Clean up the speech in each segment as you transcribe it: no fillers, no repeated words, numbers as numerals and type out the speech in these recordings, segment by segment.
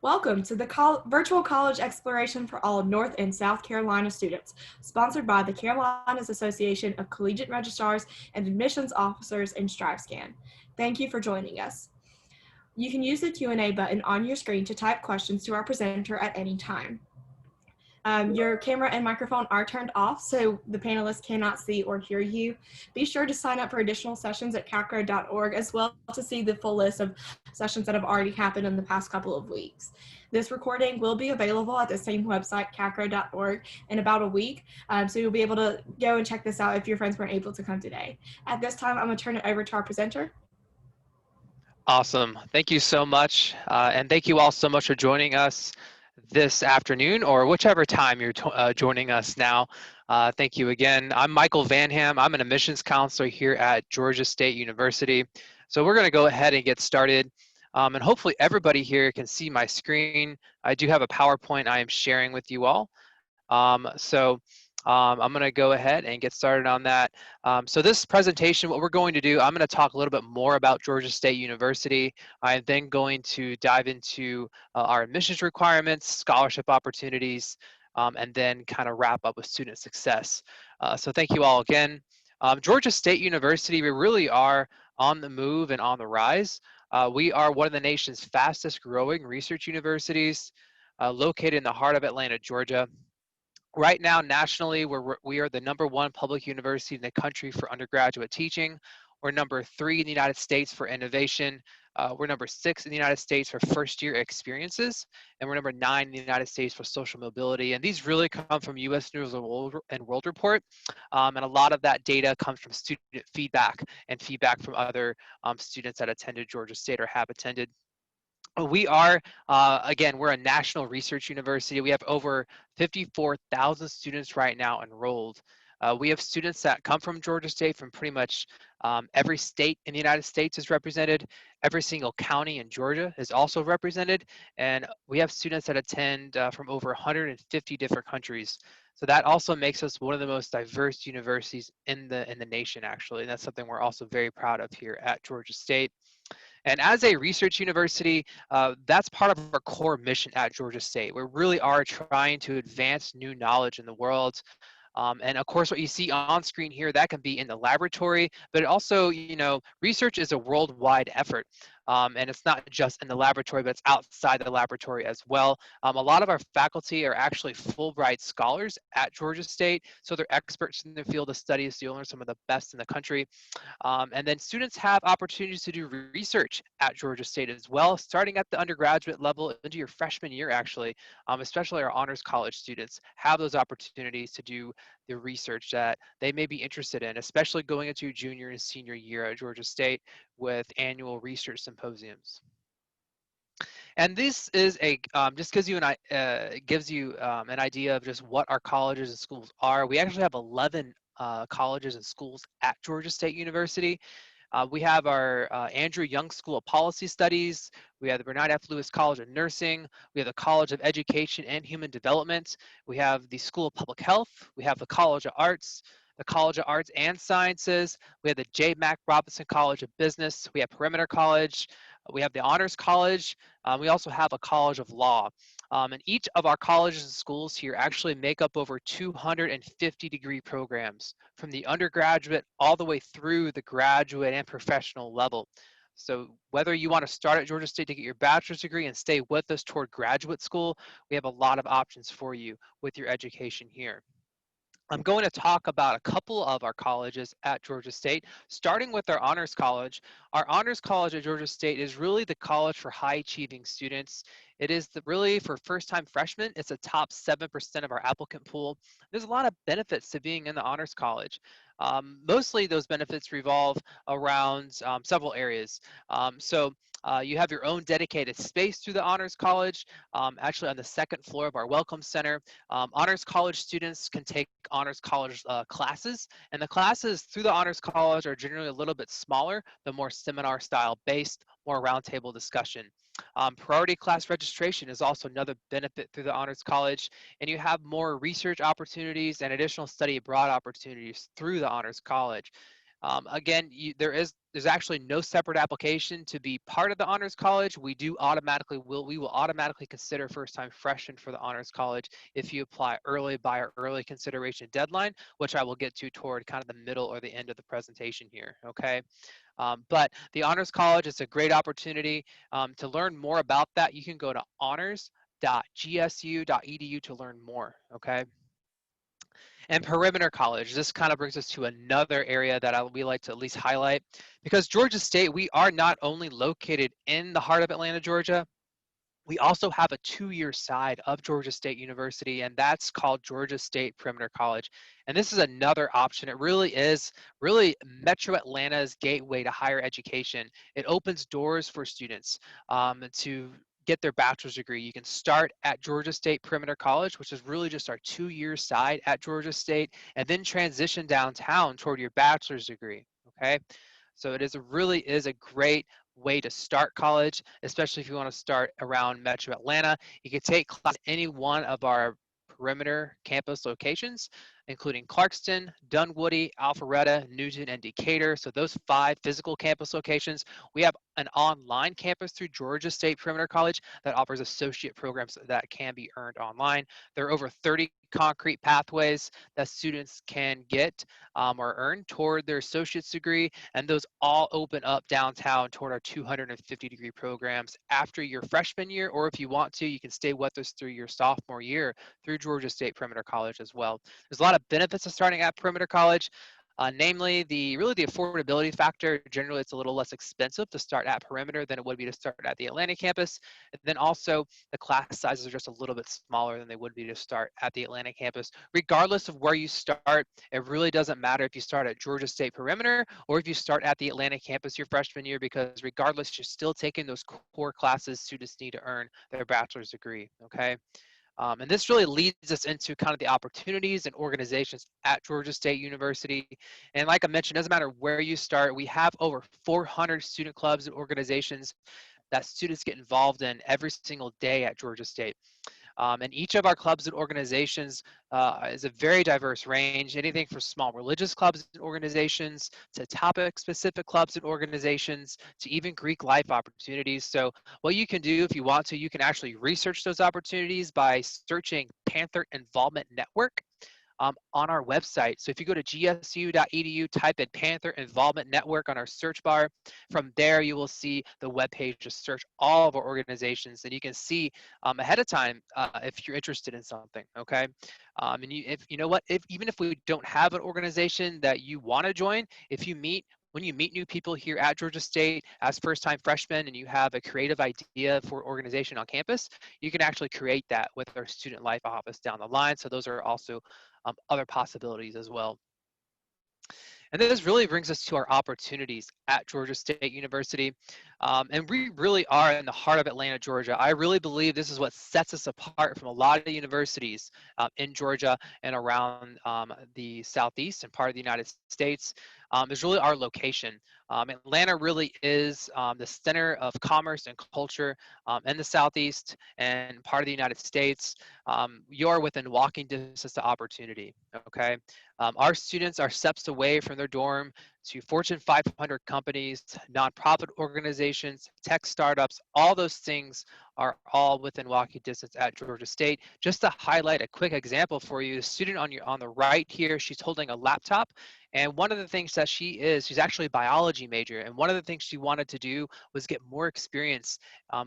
Welcome to the Virtual College Exploration for all North and South Carolina students, sponsored by the Carolinas Association of Collegiate Registrars and Admissions Officers and StriveScan. Thank you for joining us. You can use the Q&A button on your screen to type questions to our presenter at any time. Your camera and microphone are turned off, so the panelists cannot see or hear you. Be sure to sign up for additional sessions at CACRAO.org, as well to see the full list of sessions that have already happened in the past couple of weeks. This recording will be available at the same website, CACRAO.org, in about a week, so you'll be able to go and check this out if your friends weren't able to come today. At this time, I'm going to turn it over to our presenter. Awesome. Thank you so much. And thank you all so much for joining us this afternoon or whichever time you're joining us now. Thank you again. I'm Michael Vanham. I'm an admissions counselor here at Georgia State University. So we're going to go ahead and get started. And hopefully everybody here can see my screen. I do have a PowerPoint I am sharing with you all. I'm going to go ahead and get started on that. So this presentation, what we're going to do, I'm going to talk a little bit more about Georgia State University. I'm then going to dive into our admissions requirements, scholarship opportunities, and then kind of wrap up with student success. So thank you all again. Georgia State University, we really are on the move and on the rise. We are one of the nation's fastest growing research universities, located in the heart of Atlanta, Georgia. Right now, nationally, we are the #1 public university in the country for undergraduate teaching. We're #3 in the United States for innovation. We're #6 in the United States for first-year experiences, and we're #9 in the United States for social mobility. And these really come from U.S. News and World Report, and a lot of that data comes from student feedback and feedback from other students that attended Georgia State or have attended. We are, again, we're a national research university. We have over 54,000 students right now enrolled. We have students that come from Georgia State from pretty much every state in the United States is represented. Every single county in Georgia is also represented. And we have students that attend from over 150 different countries. So that also makes us one of the most diverse universities in the nation, actually. And that's something we're also very proud of here at Georgia State. And as a research university, that's part of our core mission at Georgia State. We really are trying to advance new knowledge in the world. And of course, what you see on screen here, that can be in the laboratory, but it also, research is a worldwide effort. And it's not just in the laboratory, but it's outside the laboratory as well. A lot of our faculty are actually Fulbright scholars at Georgia State, so they're experts in their field of studies, so you'll learn some of the best in the country. And then students have opportunities to do research at Georgia State as well, starting at the undergraduate level into your freshman year, actually. Especially our honors college students have those opportunities to do the research that they may be interested in, especially going into junior and senior year at Georgia State with annual research symposiums. And this is just gives you an idea of just what our colleges and schools are. We actually have 11 colleges and schools at Georgia State University. We have our Andrew Young School of Policy Studies. We have the Bernard F. Lewis College of Nursing. We have the College of Education and Human Development. We have the School of Public Health. We have the College of Arts, the College of Arts and Sciences. We have the J. Mac Robinson College of Business. We have Perimeter College. We have the Honors College. We also have a College of Law. And each of our colleges and schools here actually make up over 250 degree programs from the undergraduate all the way through the graduate and professional level. So whether you want to start at Georgia State to get your bachelor's degree and stay with us toward graduate school, we have a lot of options for you with your education here. I'm going to talk about a couple of our colleges at Georgia State, starting with our Honors College. Our Honors College at Georgia State is really the college for high-achieving students. It is really for first-time freshmen. It's a top 7% of our applicant pool. There's a lot of benefits to being in the Honors College. Mostly those benefits revolve around several areas. You have your own dedicated space through the Honors College, actually on the second floor of our Welcome Center. Honors College students can take Honors College classes, and the classes through the Honors College are generally a little bit smaller, but more seminar style based, more roundtable discussion. Priority class registration is also another benefit through the Honors College, and you have more research opportunities and additional study abroad opportunities through the Honors College. Again, there's actually no separate application to be part of the Honors College. We will automatically consider first-time freshmen for the Honors College if you apply early by our early consideration deadline, which I will get to toward kind of the middle or the end of the presentation here. Okay. But the Honors College is a great opportunity. To learn more about that, you can go to honors.gsu.edu to learn more. Okay. And perimeter college, this kind of brings us to another area that we like to at least highlight, because Georgia State, we are not only located in the heart of Atlanta, Georgia, we also have a 2-year side of Georgia State University, and that's called Georgia State Perimeter College. And this is another option. It really is Metro Atlanta's gateway to higher education. It opens doors for students to get their bachelor's degree. You can start at Georgia State Perimeter College, which is really just our 2-year side at Georgia State, and then transition downtown toward your bachelor's degree. Okay. So really is a great way to start college, especially if you want to start around Metro Atlanta. You can take class at any one of our perimeter campus locations, including Clarkston, Dunwoody, Alpharetta, Newton, and Decatur. So those 5 physical campus locations. We have an online campus through Georgia State Perimeter College that offers associate programs that can be earned online. There are over 30 concrete pathways that students can get or earn toward their associate's degree, and those all open up downtown toward our 250-degree programs after your freshman year, or if you want to, you can stay with us through your sophomore year through Georgia State Perimeter College as well. There's a lot of benefits of starting at Perimeter College. Namely, the affordability factor. Generally, it's a little less expensive to start at Perimeter than it would be to start at the Atlanta campus. And then also, the class sizes are just a little bit smaller than they would be to start at the Atlanta campus. Regardless of where you start, it really doesn't matter if you start at Georgia State Perimeter or if you start at the Atlanta campus your freshman year, because regardless, you're still taking those core classes students need to earn their bachelor's degree. Okay. And this really leads us into kind of the opportunities and organizations at Georgia State University. And like I mentioned, it doesn't matter where you start, we have over 400 student clubs and organizations that students get involved in every single day at Georgia State. And each of our clubs and organizations is a very diverse range, anything from small religious clubs and organizations to topic-specific clubs and organizations to even Greek life opportunities. So what you can do if you want to, you can actually research those opportunities by searching Panther Involvement Network on our website. So if you go to gsu.edu, type in Panther Involvement Network on our search bar. From there, you will see the webpage. Just search all of our organizations, and you can see ahead of time if you're interested in something. Okay, and if you know what, even if we don't have an organization that you want to join, when you meet new people here at Georgia State as first-time freshmen and you have a creative idea for organization on campus, you can actually create that with our student life office down the line. So those are also other possibilities as well. And this really brings us to our opportunities at Georgia State University. And we really are in the heart of Atlanta, Georgia. I really believe this is what sets us apart from a lot of universities in Georgia and around the Southeast and part of the United States. Is really our location. Atlanta really is the center of commerce and culture in the Southeast and part of the United States. You're within walking distance to opportunity, okay? Our students are steps away from their dorm to Fortune 500 companies, nonprofit organizations, tech startups. All those things are all within walking distance at Georgia State. Just to highlight a quick example for you, the student on the right here, she's holding a laptop. And one of the things that she's actually a biology major. And one of the things she wanted to do was get more experience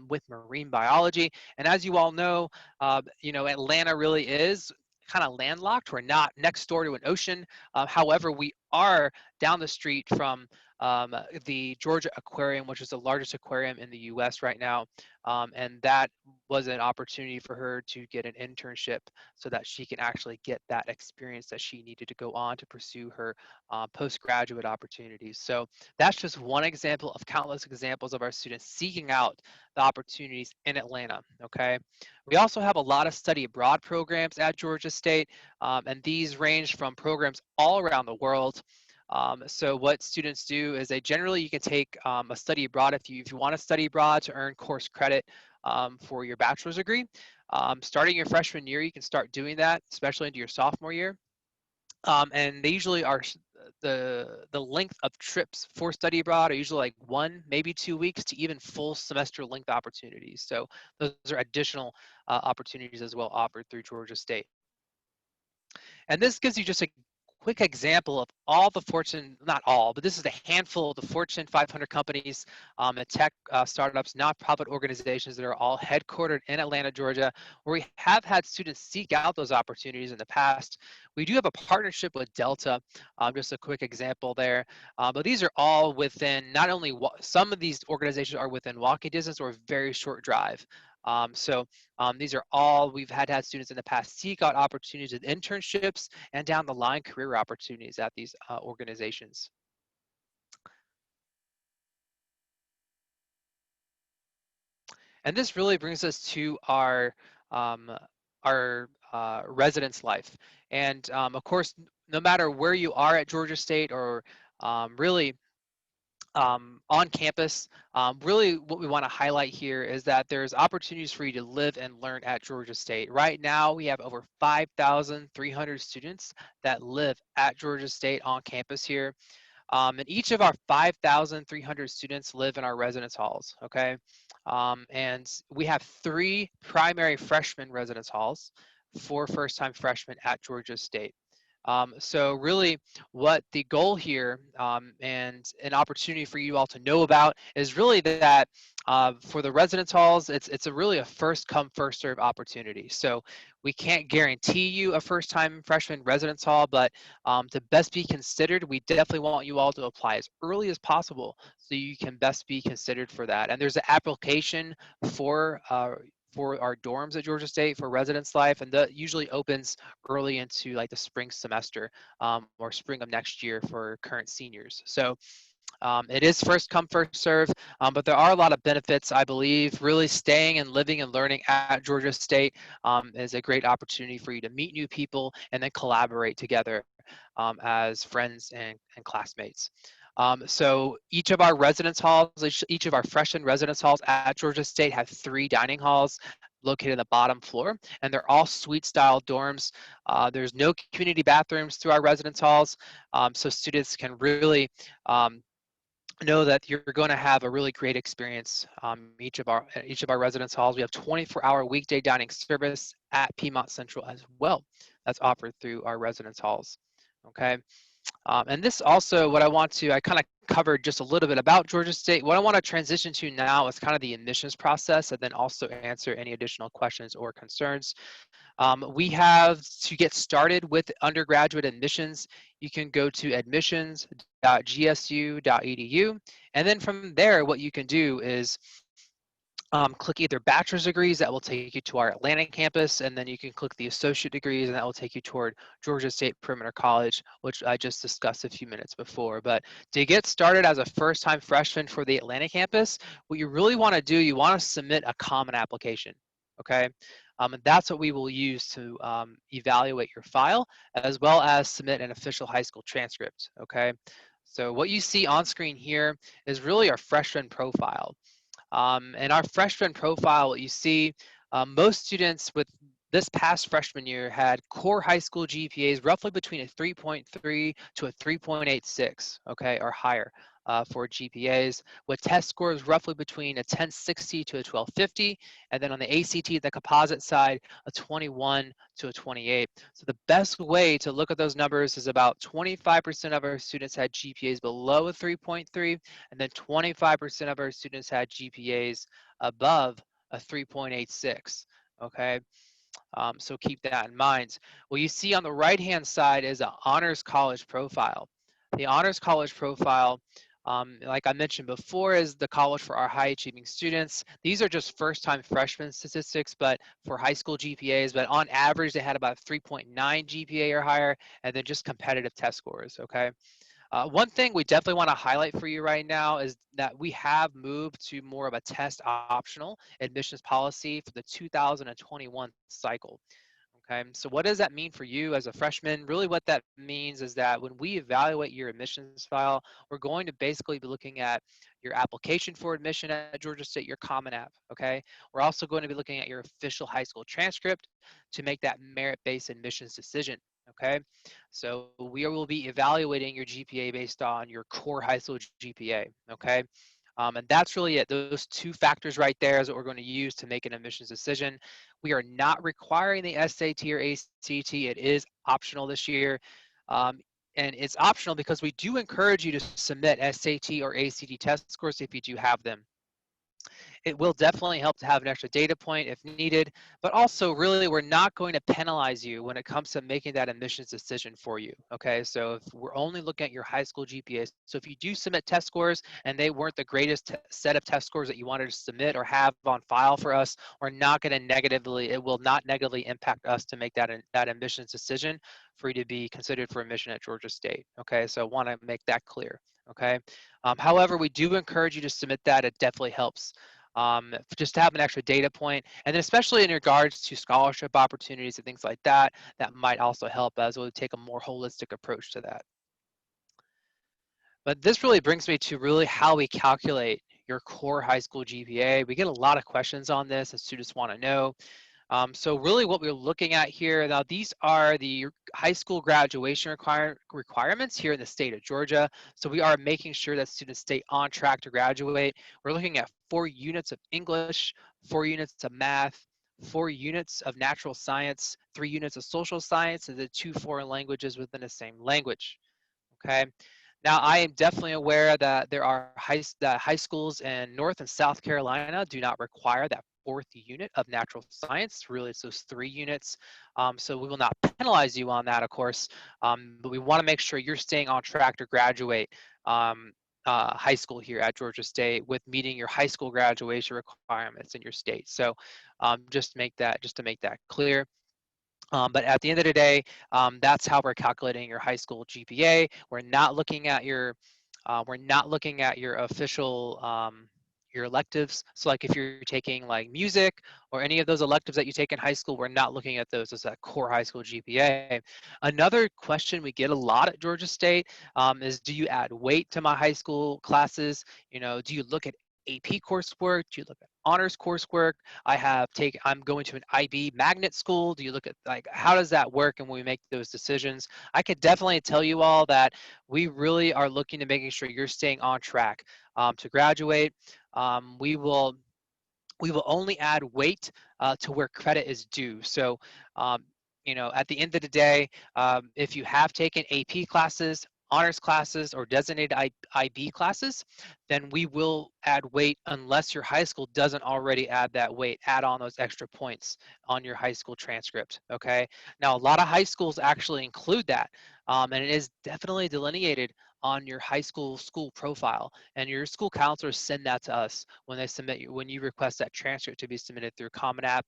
with marine biology. And as you all know, Atlanta really is kind of landlocked. We're not next door to an ocean. However, we are down the street from the Georgia Aquarium, which is the largest aquarium in the U.S. right now. And that was an opportunity for her to get an internship so that she can actually get that experience that she needed to go on to pursue her postgraduate opportunities. So that's just one example of countless examples of our students seeking out the opportunities in Atlanta, okay? We also have a lot of study abroad programs at Georgia State, and these range from programs all around the world. So what students do is you can take a study abroad if you want to study abroad to earn course credit for your bachelor's degree. Starting your freshman year, you can start doing that, especially into your sophomore year. And they usually are the length of trips for study abroad are usually like 1, maybe 2 weeks to even full semester length opportunities. So those are additional opportunities as well offered through Georgia State. And this gives you just a quick example of all the Fortune, not all, but this is a handful of the Fortune 500 companies and tech startups, nonprofit organizations that are all headquartered in Atlanta, Georgia, where we have had students seek out those opportunities in the past. We do have a partnership with Delta, just a quick example there, but these are all within, not only, some of these organizations are within walking distance or very short drive. These are all, we've had students in the past seek out opportunities with internships and down the line career opportunities at these organizations. And this really brings us to um, our residence life. And of course, no matter where you are at Georgia State or really on campus, really what we want to highlight here is that there's opportunities for you to live and learn at Georgia State. Right now, we have over 5,300 students that live at Georgia State on campus here. And each of our 5,300 students live in our residence halls, okay? And we have 3 primary freshman residence halls for first-time freshmen at Georgia State. So really what the goal here and an opportunity for you all to know about is really that for the residence halls, it's really a first come, first serve opportunity. So we can't guarantee you a first time freshman residence hall, but to best be considered, we definitely want you all to apply as early as possible so you can best be considered for that. And there's an application for our dorms at Georgia State for residence life, and that usually opens early into like the spring semester or spring of next year for current seniors. So it is first come, first serve, but there are a lot of benefits, I believe. Really staying and living and learning at Georgia State is a great opportunity for you to meet new people and then collaborate together as friends and classmates. So each of our residence halls, each of our freshman residence halls at Georgia State have 3 dining halls located in the bottom floor, and they're all suite style dorms. There's no community bathrooms through our residence halls, so students can really know that you're going to have a really great experience. Each of our residence halls, we have 24-hour weekday dining service at Piedmont Central as well. That's offered through our residence halls. Okay. And this also, I kind of covered just a little bit about Georgia State. What I want to transition to now is kind of the admissions process and then also answer any additional questions or concerns. We have, to get started with undergraduate admissions, you can go to admissions.gsu.edu. And then from there, what you can do is click either bachelor's degrees, that will take you to our Atlanta campus, and then you can click the associate degrees, and that will take you toward Georgia State Perimeter College, which I just discussed a few minutes before. But to get started as a first-time freshman for the Atlanta campus, what you really want to do, you want to submit a common application, okay? And that's what we will use to evaluate your file, as well as submit an official high school transcript, okay? So what you see on screen here is really our freshman profile. And our freshman profile, what you see, most students with this past freshman year had core high school GPAs roughly between a 3.3 to a 3.86, okay, or higher for GPAs, with test scores roughly between a 1060 to a 1250, and then on the ACT, the composite side, a 21 to a 28. So the best way to look at those numbers is about 25% of our students had GPAs below a 3.3, and then 25% of our students had GPAs above a 3.86, okay? So keep that in mind. What you see on the right-hand side is an honors college profile. The honors college profile, like I mentioned before, is the college for our high achieving students. These are just first-time freshman statistics, but for high school GPAs, but on average, they had about 3.9 GPA or higher, and then just competitive test scores, okay? One thing we definitely want to highlight for you right now is that we have moved to more of a test optional admissions policy for the 2021 cycle. Okay, so what does that mean for you as a freshman? Really what that means is that when we evaluate your admissions file, we're going to basically be looking at your application for admission at Georgia State, your Common App, okay? We're also going to be looking at your official high school transcript to make that merit-based admissions decision, Okay, so we will be evaluating your GPA based on your core high school GPA. Okay, and that's really it. Those two factors right there is what we're going to use to make an admissions decision. We are not requiring the SAT or ACT. It is optional this year. Um, and it's optional because we do encourage you to submit SAT or ACT test scores if you do have them. It will definitely help to have an extra data point if needed, but also really we're not going to penalize you when it comes to making that admissions decision for you, okay? So if we're only looking at your high school GPA, so if you do submit test scores and they weren't the greatest set of test scores that you wanted to submit or have on file for us, we're not going to negatively, it will not negatively impact us to make that admissions decision for you to be considered for admission at Georgia State, okay? So I want to make that clear, okay? However, we do encourage you to submit that. It definitely helps just to have an extra data point. And then especially in regards to scholarship opportunities and things like that, that might also help as we'll take a more holistic approach to that. But this really brings me to really how we calculate your core high school GPA. We get a lot of questions on this and students want to know. So really what we're looking at here, now these are the high school graduation requirements here in the state of Georgia. So we are making sure that students stay on track to graduate. We're looking at 4 units of English, 4 units of math, 4 units of natural science, 3 units of social science, and then 2 foreign languages within the same language. Okay. Now, I am definitely aware that there are high schools in North and South Carolina do not require that 4th unit of natural science. Really, it's those 3 units. So we will not penalize you on that, of course, but we want to make sure you're staying on track to graduate high school here at Georgia State with meeting your high school graduation requirements in your state. So just to make that clear. But at the end of the day, that's how we're calculating your high school GPA. We're not looking at your official your electives. So like if you're taking like music or any of those electives that you take in high school, we're not looking at those as that core high school GPA. Another question we get a lot at Georgia State is, do you add weight to my high school classes? You know, do you look at AP coursework? Do you look at honors coursework? I'm going to an IB magnet school. Do you look at like, how does that work and when we make those decisions? I could definitely tell you all that we really are looking to making sure you're staying on track to graduate. We will only add weight to where credit is due. So, you know, at the end of the day, if you have taken AP classes, honors classes, or designated IB classes, then we will add weight unless your high school doesn't already add that weight, add on those extra points on your high school transcript, okay? Now, a lot of high schools actually include that, and it is definitely delineated on your high school profile, and your school counselors send that to us when you request that transcript to be submitted through Common App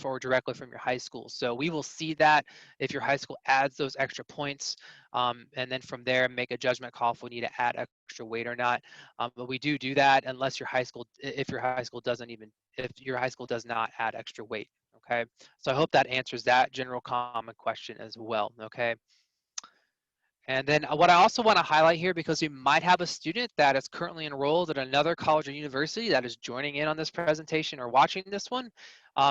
or directly from your high school. So we will see that if your high school adds those extra points, and then from there make a judgment call if we need to add extra weight or not. But we do that unless if your high school does not add extra weight. Okay, so I hope that answers that general common question as well. Okay. And then what I also want to highlight here, because we might have a student that is currently enrolled at another college or university that is joining in on this presentation or watching this one.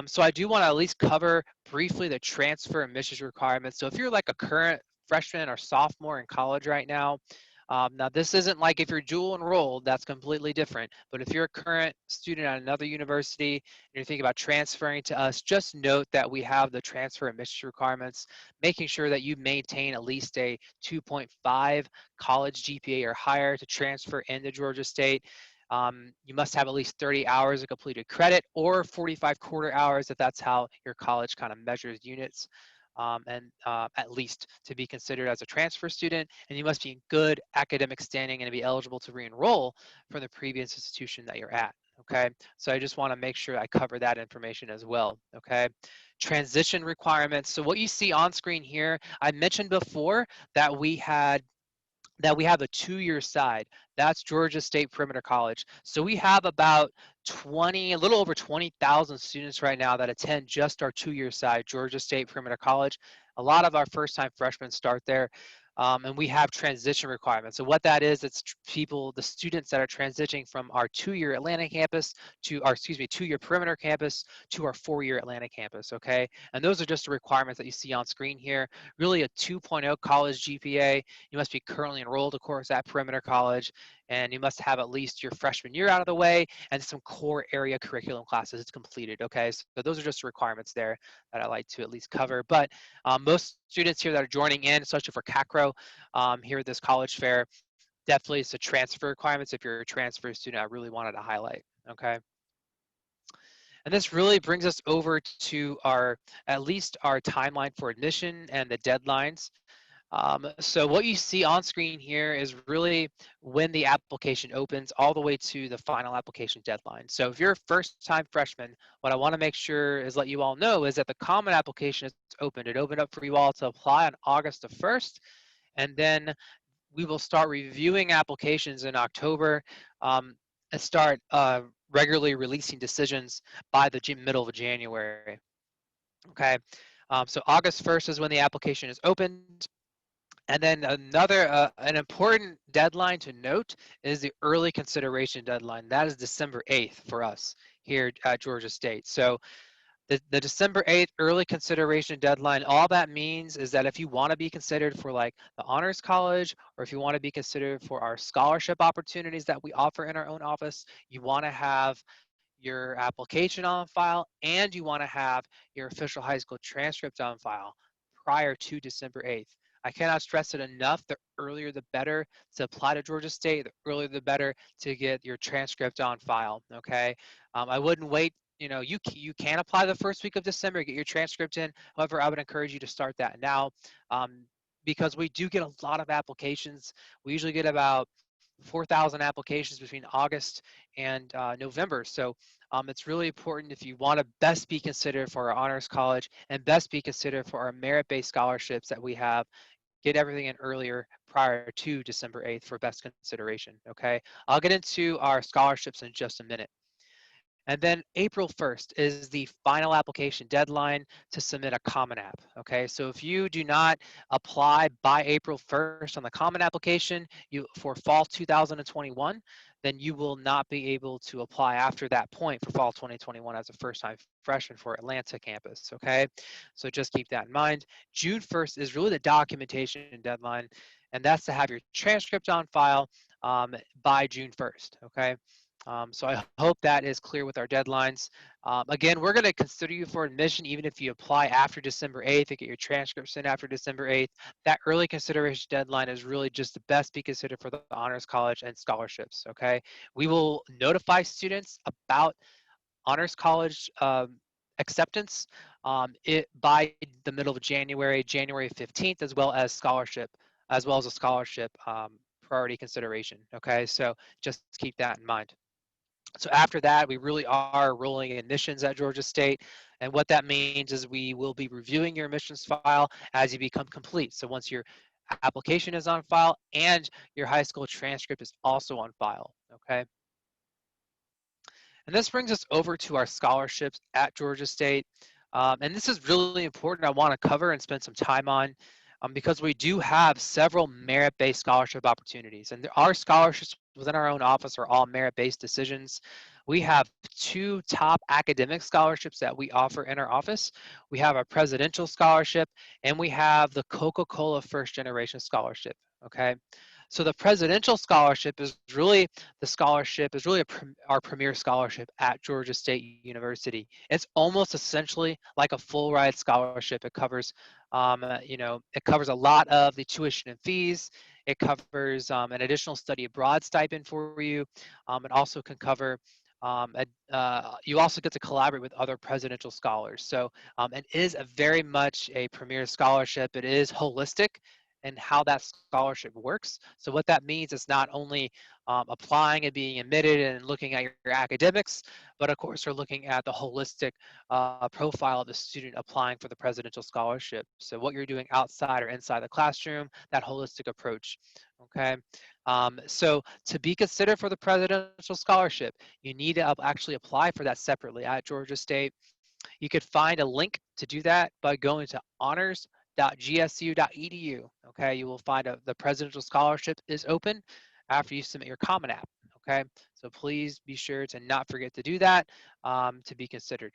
So I do want to at least cover briefly the transfer admissions requirements. So if you're like a current freshman or sophomore in college right now, now this isn't like if you're dual enrolled, that's completely different. But if you're a current student at another university and you're thinking about transferring to us, just note that we have the transfer admissions requirements, making sure that you maintain at least a 2.5 college GPA or higher to transfer into Georgia State. You must have at least 30 hours of completed credit or 45 quarter hours if that's how your college kind of measures units. At least to be considered as a transfer student, and you must be in good academic standing and be eligible to re-enroll from the previous institution that you're at. Okay, so I just want to make sure I cover that information as well. Okay, transition requirements. So what you see on screen here, I mentioned before that we have a 2-year side. That's Georgia State Perimeter College. So we have about a little over 20,000 students right now that attend just our 2-year side, Georgia State Perimeter College. A lot of our first-time freshmen start there. And we have transition requirements. So what that is, it's the students that are transitioning from our 2-year Atlanta campus to our, 2-year perimeter campus to our 4-year Atlanta campus, okay? And those are just the requirements that you see on screen here. Really a 2.0 college GPA. You must be currently enrolled, of course, at Perimeter College, and you must have at least your freshman year out of the way and some core area curriculum classes completed, okay? So those are just the requirements there that I like to at least cover. But most students here that are joining in, especially for CACRAO here at this college fair, definitely it's the transfer requirements. If you're a transfer student, I really wanted to highlight, okay? And this really brings us over to at least our timeline for admission and the deadlines. So what you see on screen here is really when the application opens all the way to the final application deadline. So if you're a first-time freshman, what I want to make sure is let you all know is that the common application is opened. It opened up for you all to apply on August the 1st, and then we will start reviewing applications in October and start regularly releasing decisions by the middle of January. Okay, so August 1st is when the application is opened. And then an important deadline to note is the early consideration deadline. That is December 8th for us here at Georgia State. So the December 8th early consideration deadline, all that means is that if you want to be considered for like the honors college, or if you want to be considered for our scholarship opportunities that we offer in our own office, you want to have your application on file and you want to have your official high school transcript on file prior to December 8th. I cannot stress it enough. The earlier the better to apply to Georgia State, the earlier the better to get your transcript on file, okay? I wouldn't wait. You know, you can apply the first week of December, get your transcript in. However, I would encourage you to start that now because we do get a lot of applications. We usually get about 4,000 applications between August and November. So it's really important if you want to best be considered for our honors college and best be considered for our merit-based scholarships that we have. Get everything in earlier prior to December 8th for best consideration, okay? I'll get into our scholarships in just a minute. And then April 1st is the final application deadline to submit a Common App, okay? So if you do not apply by April 1st on the Common Application for fall 2021, then you will not be able to apply after that point for fall 2021 as a first-time freshman for Atlanta campus, okay? So just keep that in mind. June 1st is really the documentation deadline, and that's to have your transcript on file by June 1st, okay? So I hope that is clear with our deadlines. Again, we're going to consider you for admission even if you apply after December 8th and get your transcripts in after December 8th. That early consideration deadline is really just the best be considered for the honors college and scholarships, okay? We will notify students about honors college acceptance by the middle of January, January 15th, as well as a scholarship priority consideration, okay? So just keep that in mind. So after that, we really are rolling admissions at Georgia State. And what that means is we will be reviewing your admissions file as you become complete. So once your application is on file and your high school transcript is also on file, okay? And this brings us over to our scholarships at Georgia State. And this is really important. I want to cover and spend some time on because we do have several merit-based scholarship opportunities. And our scholarships within our own office are all merit-based decisions. We have 2 top academic scholarships that we offer in our office. We have a presidential scholarship and we have the Coca-Cola First Generation Scholarship, okay? So the presidential scholarship is really our premier scholarship at Georgia State University. It's almost essentially like a full ride scholarship. It covers, it covers a lot of the tuition and fees. It covers an additional study abroad stipend for you. It also can cover you also get to collaborate with other presidential scholars. So it is a very much a premier scholarship. It is holistic and how that scholarship works. So what that means is not only applying and being admitted and looking at your academics, but of course we're looking at the holistic profile of the student applying for the presidential scholarship. So what you're doing outside or inside the classroom, that holistic approach, okay? So to be considered for the presidential scholarship, you need to actually apply for that separately at Georgia State. You could find a link to do that by going to honors scholarship.gsu.edu. Okay, you will find the presidential scholarship is open after you submit your Common App. Okay, so please be sure to not forget to do that to be considered.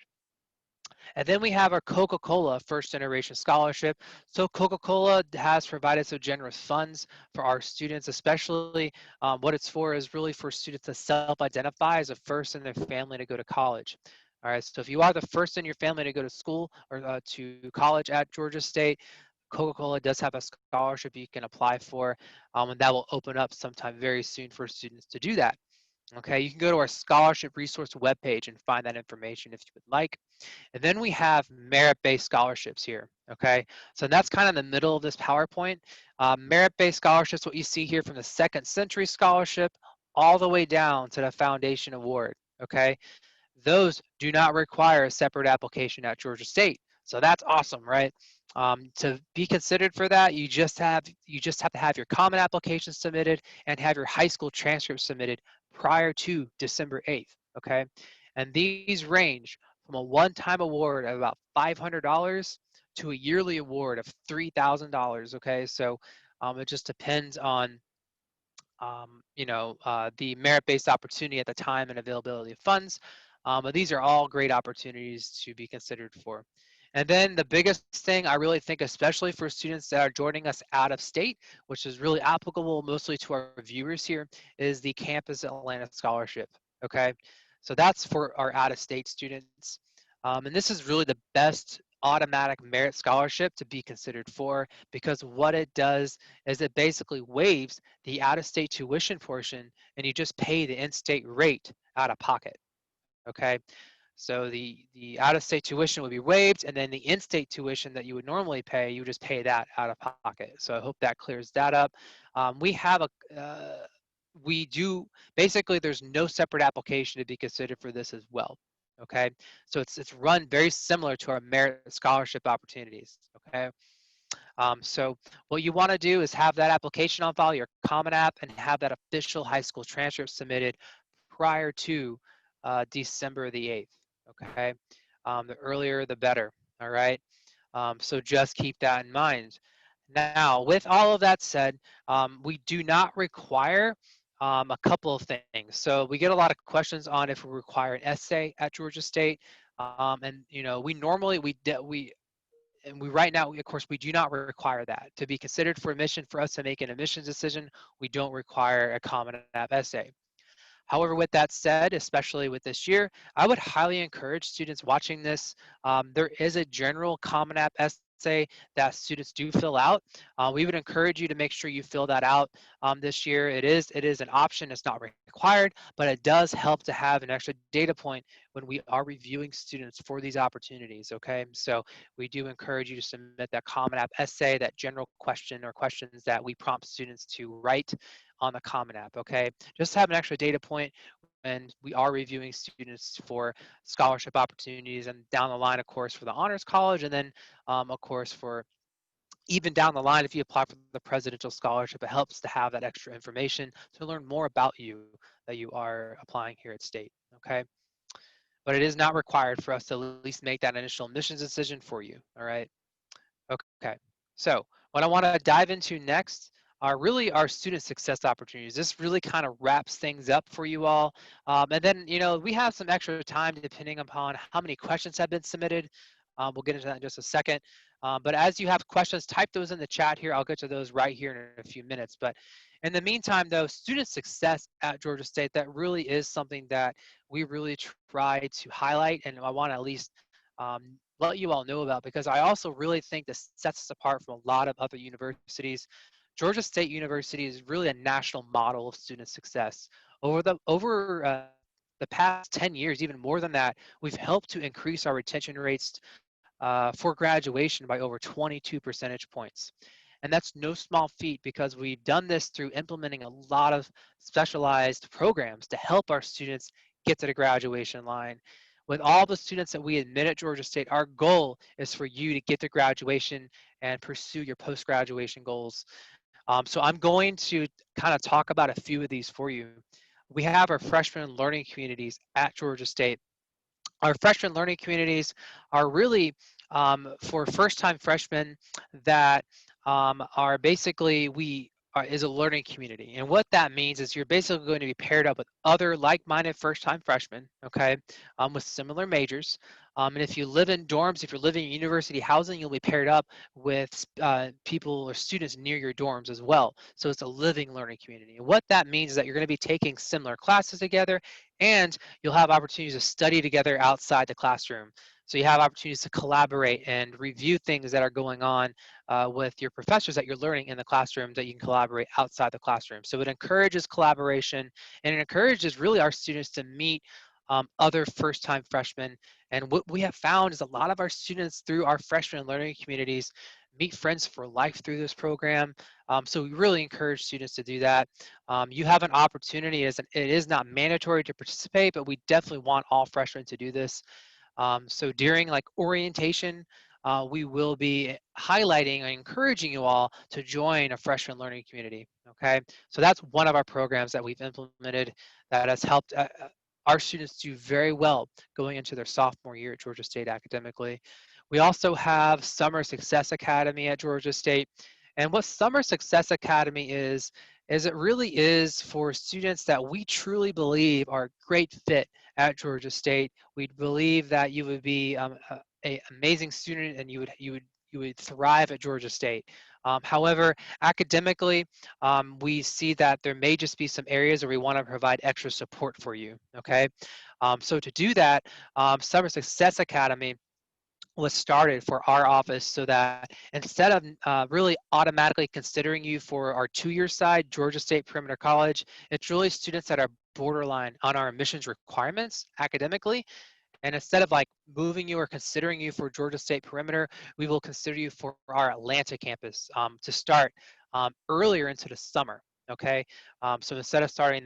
And then we have our Coca-Cola First Generation Scholarship. So Coca-Cola has provided some generous funds for our students, especially what it's for is really for students to self-identify as a first in their family to go to college. All right, so if you are the first in your family to go to school or to college at Georgia State, Coca-Cola does have a scholarship you can apply for, and that will open up sometime very soon for students to do that. Okay, you can go to our scholarship resource webpage and find that information if you would like. And then we have merit-based scholarships here, okay? So that's kind of in the middle of this PowerPoint. Merit-based scholarships, what you see here from the Second Century Scholarship all the way down to the Foundation Award, okay? Those do not require a separate application at Georgia State. So that's awesome, right? To be considered for that, you just have to have your common application submitted and have your high school transcript submitted prior to December 8th, okay? And these range from a one-time award of about $500 to a yearly award of $3,000, okay? So it just depends on the merit-based opportunity at the time and availability of funds. But these are all great opportunities to be considered for. And then the biggest thing I really think, especially for students that are joining us out of state, which is really applicable mostly to our viewers here, is the Campus Atlanta Scholarship, okay? So that's for our out-of-state students. And this is really the best automatic merit scholarship to be considered for, because what it does is it basically waives the out-of-state tuition portion and you just pay the in-state rate out of pocket, okay? So the out-of-state tuition would be waived, and then the in-state tuition that you would normally pay, you just pay that out of pocket. So I hope that clears that up. We do, basically there's no separate application to be considered for this as well, okay? So it's run very similar to our merit scholarship opportunities, okay? So what you want to do is have that application on file, your Common App, and have that official high school transcript submitted prior to December the 8th, okay? The earlier, the better, all right? So just keep that in mind. Now, with all of that said, we do not require a couple of things. So we get a lot of questions on if we require an essay at Georgia State. And you know, we normally, we right now, of course, we do not require that. To be considered for admission, for us to make an admissions decision, we don't require a Common App essay. However, with that said, especially with this year, I would highly encourage students watching this. There is a general Common App essay that students do fill out. We would encourage you to make sure you fill that out this year. It is an option, it's not required, but it does help to have an extra data point when we are reviewing students for these opportunities, okay? So we do encourage you to submit that Common App essay, that general question or questions that we prompt students to write on the Common App, okay? Just have an extra data point when we are reviewing students for scholarship opportunities and down the line, of course, for the Honors College, and then, of course, for even down the line, if you apply for the Presidential Scholarship, it helps to have that extra information to learn more about you that you are applying here at State, okay? But it is not required for us to at least make that initial admissions decision for you, all right? Okay, so what I want to dive into next are really our student success opportunities. This really kind of wraps things up for you all. And then, you know, we have some extra time depending upon how many questions have been submitted. We'll get into that in just a second. But as you have questions, type those in the chat here. I'll get to those right here in a few minutes. But in the meantime, though, student success at Georgia State, that really is something that we really try to highlight, and I want to at least let you all know about, because I also really think this sets us apart from a lot of other universities. Georgia State University is really a national model of student success. Over the past 10 years, even more than that, we've helped to increase our retention rates for graduation by over 22 percentage points. And that's no small feat, because we've done this through implementing a lot of specialized programs to help our students get to the graduation line. With all the students that we admit at Georgia State, our goal is for you to get to graduation and pursue your post-graduation goals. So I'm going to kind of talk about a few of these for you. We have our freshman learning communities at Georgia State. Our freshman learning communities are really for first-time freshmen that are basically is a learning community. And what that means is you're basically going to be paired up with other like-minded first-time freshmen, okay, with similar majors. And if you live in dorms, if you're living in university housing, you'll be paired up with people or students near your dorms as well. So it's a living learning community. And what that means is that you're going to be taking similar classes together, and you'll have opportunities to study together outside the classroom. So you have opportunities to collaborate and review things that are going on with your professors that you're learning in the classroom that you can collaborate outside the classroom. So it encourages collaboration, and it encourages really our students to meet other first-time freshmen. And what we have found is a lot of our students through our freshman learning communities meet friends for life through this program. So we really encourage students to do that. You have an opportunity, it is not mandatory to participate, but we definitely want all freshmen to do this. So during like orientation, we will be highlighting and encouraging you all to join a freshman learning community, okay? So that's one of our programs that we've implemented that has helped our students do very well going into their sophomore year at Georgia State academically. We also have Summer Success Academy at Georgia State. And what Summer Success Academy is it really is for students that we truly believe are a great fit at Georgia State. We believe that you would be a amazing student, and you would thrive at Georgia State. However, academically, we see that there may just be some areas where we want to provide extra support for you. Okay, so to do that, Summer Success Academy was started for our office so that instead of really automatically considering you for our two-year side, Georgia State Perimeter College, it's really students that are borderline on our admissions requirements academically. And instead of like moving you or considering you for Georgia State Perimeter, we will consider you for our Atlanta campus to start earlier into the summer. Okay, so instead of starting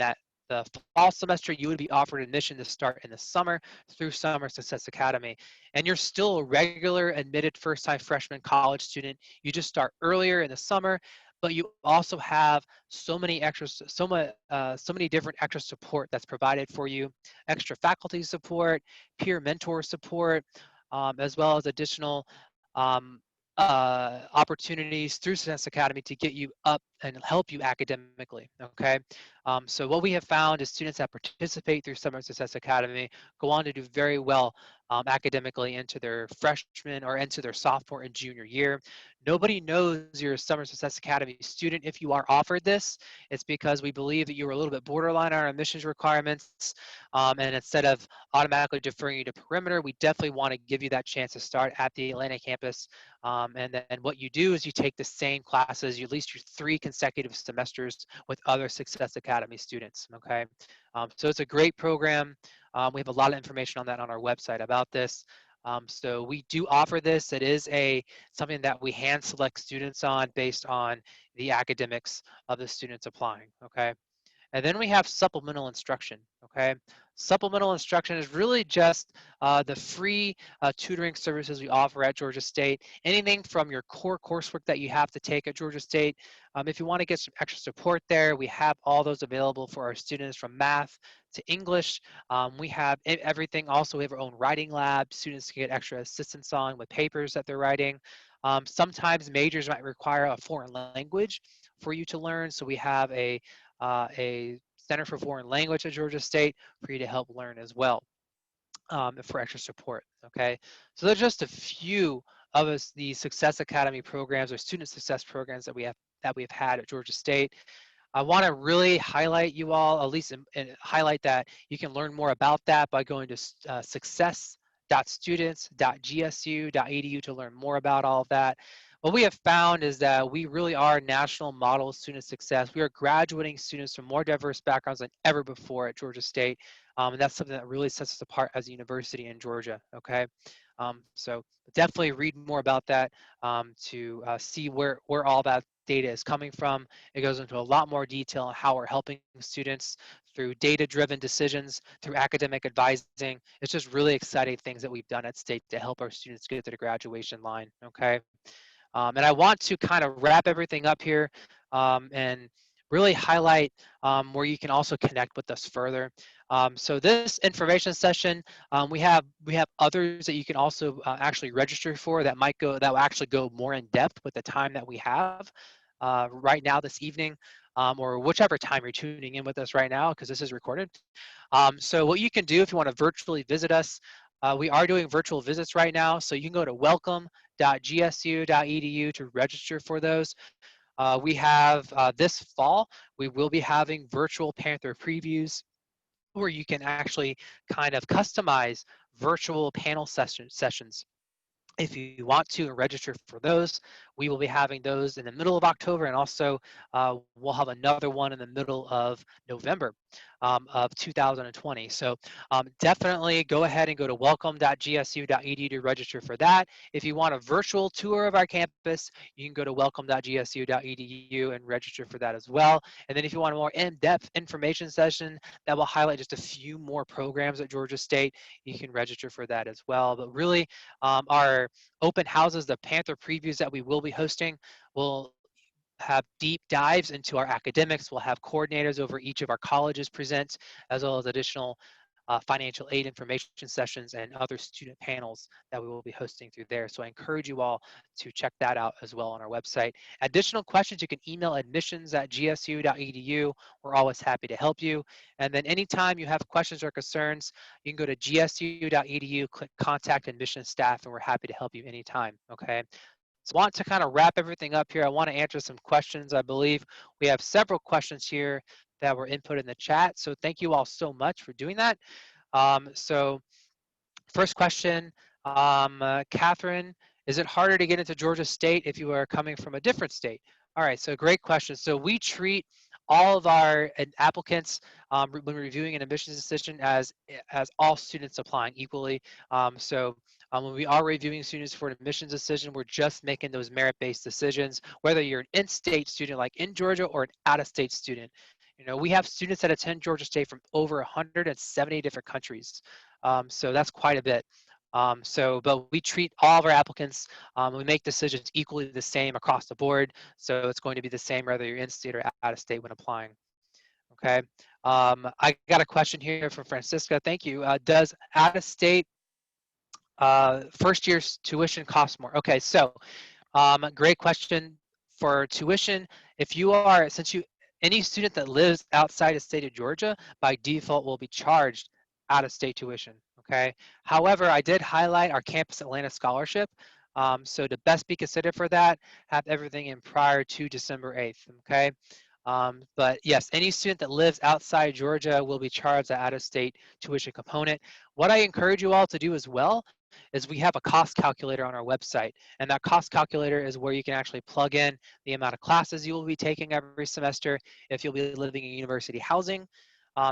the fall semester, you would be offered admission to start in the summer through Summer Success Academy. And you're still a regular admitted first-time freshman college student. You just start earlier in the summer, but you also have so many extras, so many different extra support that's provided for you, extra faculty support, peer mentor support, as well as additional opportunities through Success Academy to get you up and help you academically, okay? So what we have found is students that participate through Summer Success Academy go on to do very well academically into their freshman or into their sophomore and junior year. Nobody knows you're a Summer Success Academy student if you are offered this. It's because we believe that you were a little bit borderline on our admissions requirements, and instead of automatically deferring you to perimeter, we definitely want to give you that chance to start at the Atlanta campus. And then what you do is you take the same classes, at least your 3 consecutive semesters with other Success Academy students, okay? So it's a great program. We have a lot of information on that on our website about this. So we do offer this. It is something that we hand select students on based on the academics of the students applying, okay? And then we have supplemental instruction, okay? Supplemental instruction is really just the free tutoring services we offer at Georgia State. Anything from your core coursework that you have to take at Georgia State. If you want to get some extra support there, we have all those available for our students from math to English. We have everything. Also, we have our own writing lab. Students can get extra assistance on with papers that they're writing. Sometimes majors might require a foreign language for you to learn. So we have a Center for Foreign Language at Georgia State for you to help learn as well for extra support, okay? So there's just a few of the Success Academy programs or student success programs that we've had at Georgia State. I want to really highlight you all, at least highlight that you can learn more about that by going to success.students.gsu.edu to learn more about all of that. What we have found is that we really are national model of student success. We are graduating students from more diverse backgrounds than ever before at Georgia State. And that's something that really sets us apart as a university in Georgia, okay? So definitely read more about that to see where all that data is coming from. It goes into a lot more detail on how we're helping students through data-driven decisions, through academic advising. It's just really exciting things that we've done at State to help our students get to the graduation line, okay? And I want to kind of wrap everything up here and really highlight where you can also connect with us further. So this information session, we have others that you can also actually register for that will actually go more in depth with the time that we have right now this evening, or whichever time you're tuning in with us right now, because this is recorded. So what you can do if you want to virtually visit us, we are doing virtual visits right now, so you can go to welcome.gsu.edu to register for those. We have this fall, we will be having virtual Panther previews where you can actually kind of customize virtual panel sessions if you want to and register for those. We will be having those in the middle of October, and also we'll have another one in the middle of November of 2020. So definitely go ahead and go to welcome.gsu.edu to register for that. If you want a virtual tour of our campus, you can go to welcome.gsu.edu and register for that as well. And then if you want a more in-depth information session that will highlight just a few more programs at Georgia State, you can register for that as well. But really, our open houses, the Panther previews that we will be hosting, will have deep dives into our academics. We'll have coordinators over each of our colleges present, as well as additional financial aid information sessions and other student panels that we will be hosting through there. So I encourage you all to check that out as well on our website. Additional questions, you can email admissions@gsu.edu. We're always happy to help you. And then anytime you have questions or concerns, you can go to gsu.edu, click contact admissions staff, and we're happy to help you anytime, okay? So I want to kind of wrap everything up here. I want to answer some questions. I believe we have several questions here that were input in the chat. So thank you all so much for doing that. So first question, Catherine, is it harder to get into Georgia State if you are coming from a different state? All right, so great question. So we treat all of our applicants when reviewing an admissions decision as all students applying equally. When we are reviewing students for an admissions decision, we're just making those merit-based decisions, whether you're an in-state student like in Georgia or an out-of-state student. You know, we have students that attend Georgia State from over 170 different countries. So that's quite a bit. But we treat all of our applicants, we make decisions equally the same across the board. So it's going to be the same whether you're in state or out of state when applying. Okay. I got a question here from Francisca. Thank you. Does out of state first year's tuition cost more? Okay, so great question. For tuition, if you are, any student that lives outside the state of Georgia, by default will be charged out of state tuition, okay? However, I did highlight our Campus Atlanta scholarship. So to best be considered for that, have everything in prior to December 8th, okay? But yes, any student that lives outside Georgia will be charged the out-of-state tuition component. What I encourage you all to do as well is we have a cost calculator on our website, and that cost calculator is where you can actually plug in the amount of classes you will be taking every semester if you'll be living in university housing.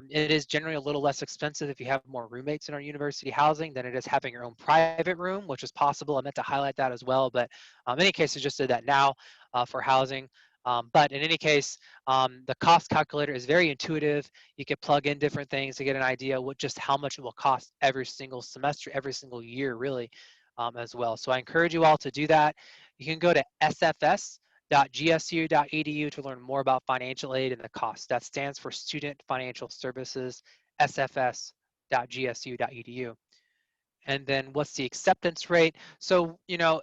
It is generally a little less expensive if you have more roommates in our university housing than it is having your own private room, which is possible. I meant to highlight that as well, but in any case, I just did that now for housing. But in any case, the cost calculator is very intuitive. You can plug in different things to get an idea just how much it will cost every single semester, every single year, really, as well. So I encourage you all to do that. You can go to sfs.gsu.edu to learn more about financial aid and the cost. That stands for Student Financial Services, sfs.gsu.edu. And then what's the acceptance rate? So, you know,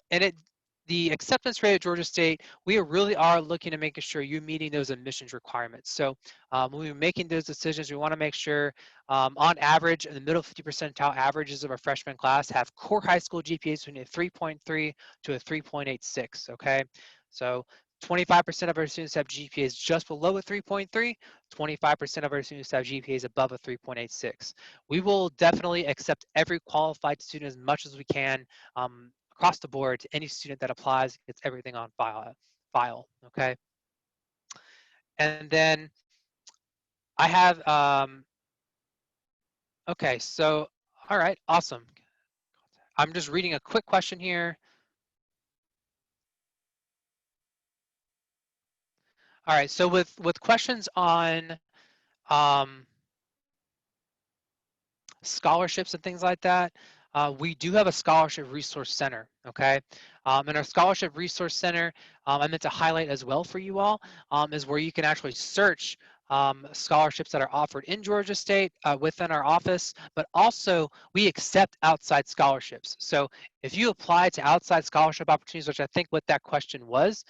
the acceptance rate at Georgia State, we really are looking to making sure you're meeting those admissions requirements. So when we're making those decisions, we want to make sure on average, in the middle 50 percentile averages of our freshman class have core high school GPAs between a 3.3 to a 3.86, okay? So 25% of our students have GPAs just below a 3.3, 25% of our students have GPAs above a 3.86. We will definitely accept every qualified student as much as we can across the board. To any student that applies, gets everything on file, okay? And then I have, okay, so, all right, awesome. I'm just reading a quick question here. All right, so with questions on scholarships and things like that, we do have a scholarship resource center, okay? And our scholarship resource center, I meant to highlight as well for you all, is where you can actually search scholarships that are offered in Georgia State within our office, but also we accept outside scholarships. So if you apply to outside scholarship opportunities, which I think what that question was,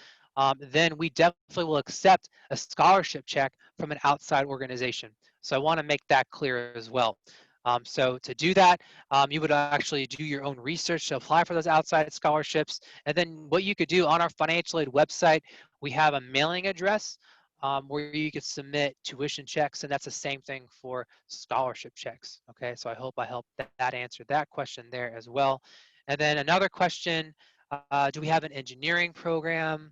then we definitely will accept a scholarship check from an outside organization. So I want to make that clear as well. So to do that, you would actually do your own research to apply for those outside scholarships. And then what you could do on our financial aid website, we have a mailing address where you could submit tuition checks, and that's the same thing for scholarship checks. Okay, so I hope I helped that answer that question there as well. And then another question, do we have an engineering program?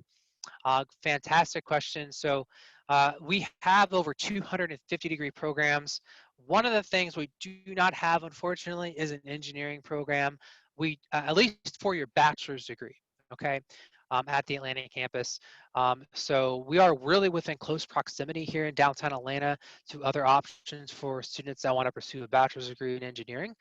Fantastic question. So we have over 250-degree programs. One of the things we do not have, unfortunately, is an engineering program. We, at least for your bachelor's degree, okay, at the Atlanta campus. So we are really within close proximity here in downtown Atlanta to other options for students that want to pursue a bachelor's degree in engineering.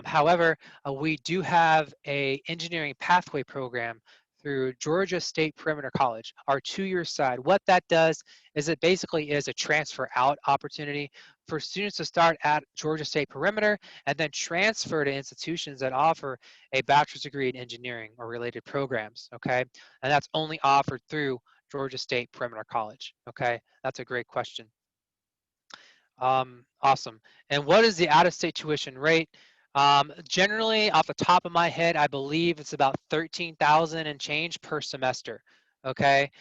However, we do have a engineering pathway program through Georgia State Perimeter College, our two-year side. What that does is it basically is a transfer out opportunity for students to start at Georgia State Perimeter and then transfer to institutions that offer a bachelor's degree in engineering or related programs, okay? And that's only offered through Georgia State Perimeter College, okay? That's a great question. Awesome. And what is the out-of-state tuition rate? Generally, off the top of my head, I believe it's about 13,000 and change per semester. Okay,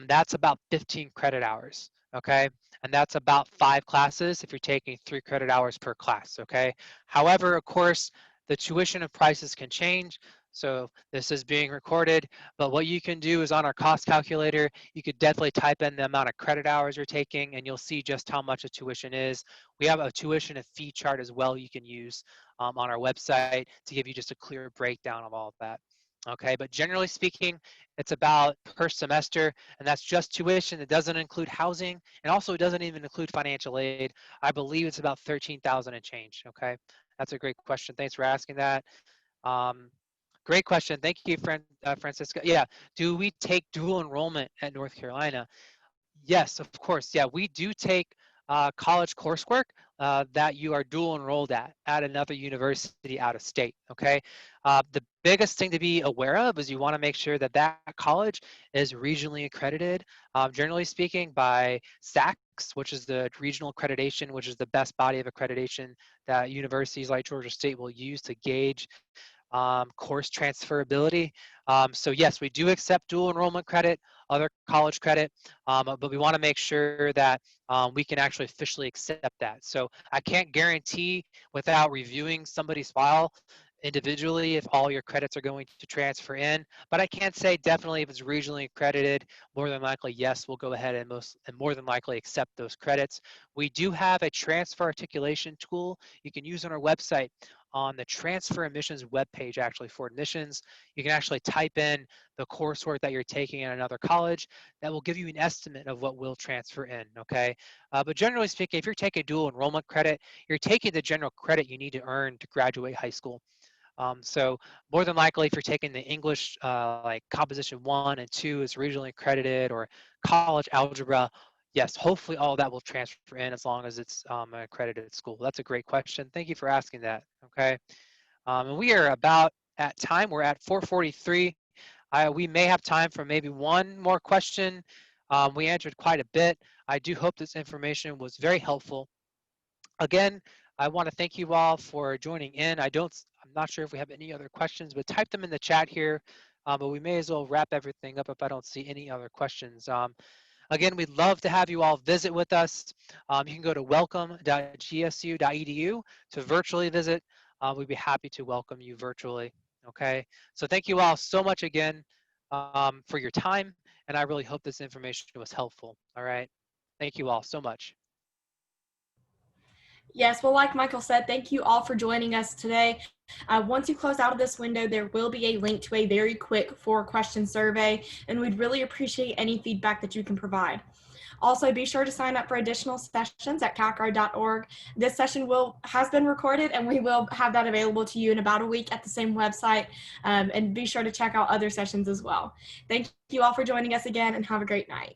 that's about 15 credit hours. Okay, and that's about 5 classes if you're taking 3 credit hours per class. Okay. However, of course, the tuition and prices can change. So this is being recorded, but what you can do is on our cost calculator, you could definitely type in the amount of credit hours you're taking and you'll see just how much a tuition is. We have a tuition and fee chart as well you can use on our website to give you just a clear breakdown of all of that. Okay, but generally speaking, it's about per semester, and that's just tuition. It doesn't include housing, and also it doesn't even include financial aid. I believe it's about 13,000 and change. Okay, that's a great question. Thanks for asking that. Um, Great question. Thank you, Francisca. Yeah, do we take dual enrollment at North Carolina? Yes, of course. Yeah, we do take college coursework that you are dual enrolled at another university out of state. Okay. The biggest thing to be aware of is you want to make sure that that college is regionally accredited, generally speaking, by SACS, which is the regional accreditation, which is the best body of accreditation that universities like Georgia State will use to gauge course transferability. So yes, we do accept dual enrollment credit, other college credit, but we want to make sure that we can actually officially accept that. So I can't guarantee without reviewing somebody's file individually if all your credits are going to transfer in, but I can say definitely if it's regionally accredited, more than likely, yes, we'll go ahead and more than likely accept those credits. We do have a transfer articulation tool you can use on our website on the transfer admissions webpage actually for admissions. You can actually type in the coursework that you're taking at another college. That will give you an estimate of what will transfer in, okay? But generally speaking, if you're taking dual enrollment credit, you're taking the general credit you need to earn to graduate high school. So more than likely, if you're taking the English like composition 1 and 2 is regionally accredited or college algebra, yes, hopefully all that will transfer in as long as it's an accredited school. That's a great question. Thank you for asking that. Okay, and we are about at time. We're at 4:43. We may have time for maybe one more question. We answered quite a bit. I do hope this information was very helpful. Again, I want to thank you all for joining in. I'm not sure if we have any other questions, but type them in the chat here. But we may as well wrap everything up if I don't see any other questions. Again, we'd love to have you all visit with us. You can go to welcome.gsu.edu to virtually visit. We'd be happy to welcome you virtually. Okay, so thank you all so much again for your time, and I really hope this information was helpful. All right, thank you all so much. Yes, well, like Michael said, thank you all for joining us today. Once you close out of this window, there will be a link to a very quick 4-question survey, and we'd really appreciate any feedback that you can provide. Also, be sure to sign up for additional sessions at CACRAO.org. This session has been recorded, and we will have that available to you in about a week at the same website. And be sure to check out other sessions as well. Thank you all for joining us again, and have a great night.